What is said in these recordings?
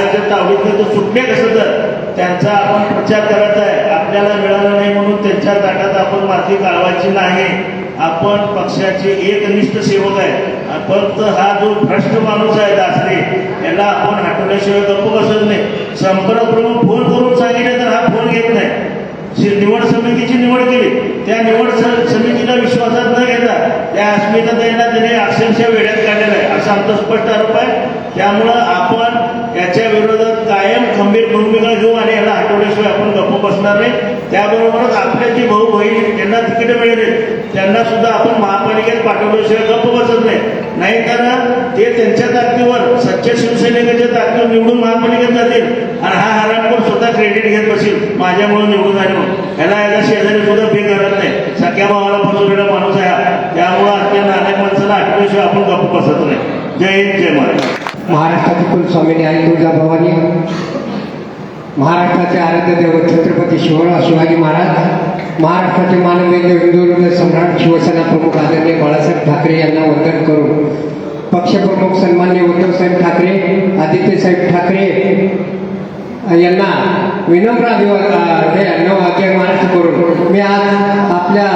महाराजाच्या तावडीतनं तो सुटणे कसं तर त्यांचा आपण प्रचार करत आहे. आपल्याला मिळालं नाही म्हणून त्यांच्या ताटात आपण माती काढवायची नाही. आपण पक्षाचे एकनिष्ठ सेवक आहे. फक्त हा जो भ्रष्ट माणूस आहे दासरे याला आपण हटवल्याशिवाय गप्प बसत नाही. संपर्क प्रमुख फोन करून सांगितले तर हा फोन घेत नाही. निवड समितीची निवड केली, त्या निवड समितीला विश्वासात न घेता त्या अस्मिताताईंना त्याने अक्षरशः वेड्यात काढलेला आहे असा आमचा स्पष्ट आरोप आहे. त्यामुळं आपण याच्या विरोधात कायम खंबीर भूमिका घेऊ आणि याला हटवल्याशिवाय आपण गप्प बसणार नाही. त्याबरोबरच आपल्या जी भाऊ बहीण ज्यांना तिकीट मिळाले त्यांना सुद्धा आपण महापालिकेत पाठवल्याशिवाय गप्प बसत नाही. नाहीतर ते त्यांच्या ताकदीवर सच्च्या शिवसैनिकाच्या ताकदीवर निवडून महापालिकेत जातील आणि हा हरामखोर स्वतः क्रेडिट घेत बसेल माझ्यामुळे निवडून आले म्हणून. ह्याला याचा शेजारी सुद्धा पे करत नाही. सख्या भावाला फसवलेला माणूस आहे हा. त्यामुळं त्या नालायक माणसाला हटवल्याशिवाय आपण गप्प बसत नाही. जय हिंद जय महाराज. महाराष्ट्राची कुलस्वामिनी आई तुळजाभवानी, महाराष्ट्राचे आराध्य दैवत छत्रपती शिवाजी महाराज, महाराष्ट्राचे मानवेंद्र हिंदू हृदय सम्राट शिवसेना प्रमुख आदरणीय बाळासाहेब ठाकरे यांना वंदन करून पक्षप्रमुख सन्माननीय उद्धवसाहेब ठाकरे, आदित्यसाहेब ठाकरे यांना विनम्र जय महाराष्ट्र करून मी आज आपल्या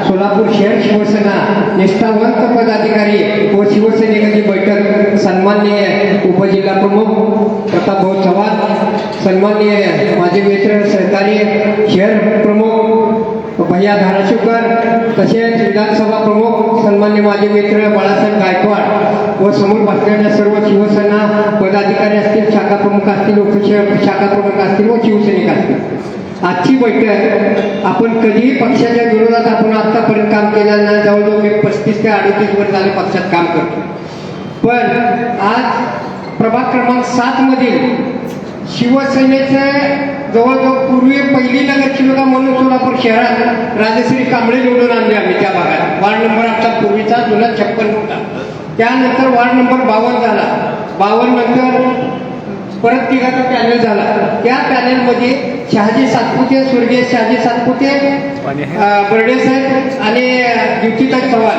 सोलापूर शहर शिवसेना निष्ठावंत पदाधिकारी व शिवसैनिकांची बैठक सन्माननीय उपजिल्हा प्रमुख प्रतापभाऊ चव्हाण, सन्माननीय माझे मित्र सहकारी शहर प्रमुख भैया धाराशिवकर, तसेच विधानसभा प्रमुख सन्मान्य माझे मित्र बाळासाहेब गायकवाड व समोर बसलेल्या सर्व शिवसेना पदाधिकारी असतील, शाखा प्रमुख असतील, उपशाखा प्रमुख असतील व शिवसैनिक असतील. आजची बैठक आपण कधीही पक्षाच्या विरोधात आपण आतापर्यंत काम केलं नाही. जवळजवळ मी 35 ते 38 वर्ष झाले पक्षात काम करतो. पण आज प्रभाग क्रमांक 7 मधील शिवसेनेचे जवळजवळ पूर्वी पहिली नगरसेविका म्हणून सोलापूर शहरात राजश्री कांबळे निवडून आणले आम्ही त्या भागात. वार्ड नंबर आमचा पूर्वीचा जुना 56 होता. त्यानंतर वार्ड नंबर 52 झाला. 52 नंतर परत तिघाचा पॅनल झाला. त्या पॅनलमध्ये शहाजी सातपुते, स्वर्गीय शहाजी सातपुते, बर्डे साहेब आणि ज्योतिताई चव्हाण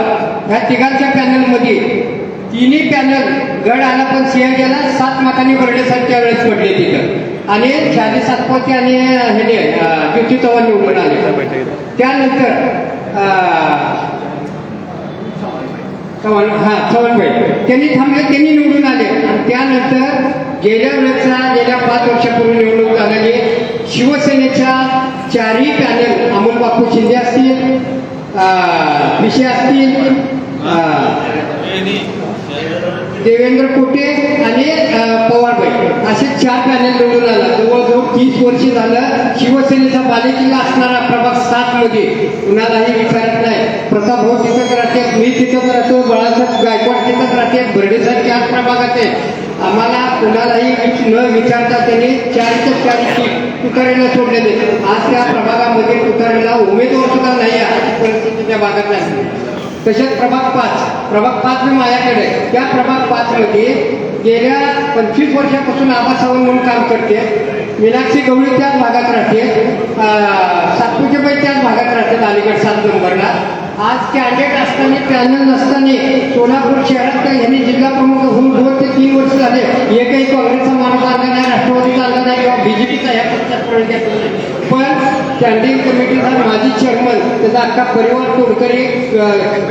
ह्या तिघांच्या पॅनलमध्ये तिन्ही पॅनल गड आला पण सिंह गेला. 7 मतांनी बर्डे साहेब त्यावेळेस पडले तिथं आणि शहाजी सातपुते आणि ज्योती चव्हाण निवडून आले. त्यानंतर चव्हाणबाई त्यांनी थांबले, त्यांनी निवडून आले. आणि त्यानंतर गेल्या 5 वर्षापूर्वी निवडणूक झालेली शिवसेनेच्या 4ही पॅनल अमोल बापू शिंदे असतील, विषय असतील, देवेंद्र कोटे आणि पवारबाई असे 4 पॅनल निवडून आला. जवळजवळ 30 वर्ष झालं शिवसेनेचा बालेकिल्ला असणारा प्रभाग 7 मध्ये कुणालाही विचारत नाही. प्रतापभाऊ तिथंच राहते, मी तिथंच राहतो, बाळासाहेब गायकवाड तिथंच राहते, बर्डेसाहेब 4 प्रभागात आहे. आम्हाला कुणालाही न विचारता त्यांनी 4च्या 4 तुतारीला सोडलेले. आज त्या प्रभागामध्ये तुतारीला उमेदवार सुद्धा नाही आहे परिस्थिती त्या भागात नाही. तसेच प्रभाग 5 मी माझ्याकडे. त्या प्रभाग 5 मध्ये गेल्या 25 वर्षापासून आबासावंत म्हणून काम करते. मीनाक्षी गवळी त्याच भागात राहते, सातपुतेबाई त्याच भागात राहतात अलीगड 7 नंबरला. आज कॅन्डिडेट असताना पॅनल नसताना सोलापूर शहरात यांनी जिल्हा प्रमुख होऊन 2 ते 3 वर्ष झाले एकही काँग्रेसचा माणूस आला नाही, राष्ट्रवादीचा आला नाही किंवा बीजेपीचा ह्या पक्षात प्रवेश घेतला नाही. पण स्टँडिंग कमिटीचा माजी चेअरमन त्याचा अख्खा परिवार तोडकरी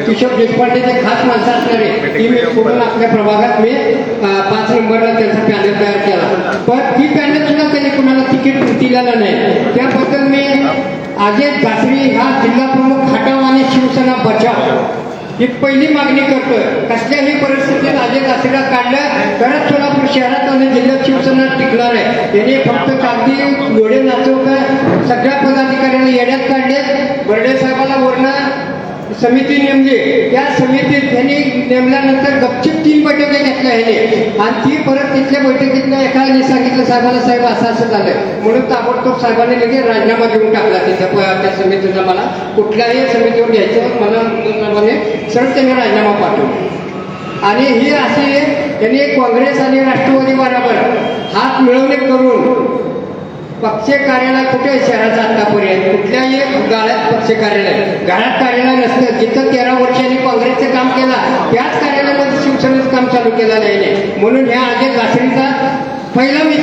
किशोर देशपांडेचे खास माणसं असणारे ती मी सोडून आपल्या प्रभागात मी 5 नंबरला त्यांचा पॅनल तयार केला. पण ही पॅनल सुद्धा त्यांनी कुणाला तिकीट दिलेलं नाही. त्याबद्दल मी अजय घासरी हा जिल्हा प्रमुख हटाव आणि शिवसेना बचाव ही पहिली मागणी करतोय. कसल्याही परिस्थितीत अजय घासरीला काढलं तरच सोलापूर शहरात आणि जिल्ह्यात शिवसेना टिकणार आहे. त्यांनी फक्त कागदी घोडे नाचवतं सगळ्या पदाधिकाऱ्यांना येड्यात काढले. बर्डे साहेबाला वरनं समिती नेमली. त्या समितीत त्यांनी नेमल्यानंतर गपचिप 3 बैठका घेतल्या ह्याने आणि ती परत तिथल्या बैठकीतल्या एकाने सांगितलं साहेबाला, साहेब असं झालं म्हणून ताबडतोब साहेबांनी लगेच राजीनामा देऊन टाकला त्या समितीचा. मला कुठल्याही समितीवर घ्यायचं मला साहेबांनी सरळ त्यांनी राजीनामा पाठवला. आणि ही अशी त्यांनी काँग्रेस आणि राष्ट्रवादी बरोबर हात मिळवणे करून पक्ष कार्यालय कुठे शहराचा आतापर्यंत कुठल्याही गाळ्यात पक्ष कार्यालय गाळ्यात कार्यालय नसतं. जिथं 13 वर्षांनी काँग्रेसचं काम केलं त्याच कार्यालयामध्ये शिवसेनेचं काम चालू केलं नाही. म्हणून ह्या अजय घासरीचा पहिला मी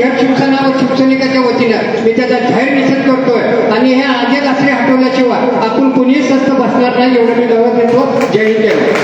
शहर शिवसेना व शिवसैनिकाच्या वतीनं मी त्याचा जाहीर निषेध करतोय आणि हे आगे दासरे हटवल्याशिवाय आपण कुणीही स्वस्त बसणार नाही एवढं मी दावा देतो. जय हिंद.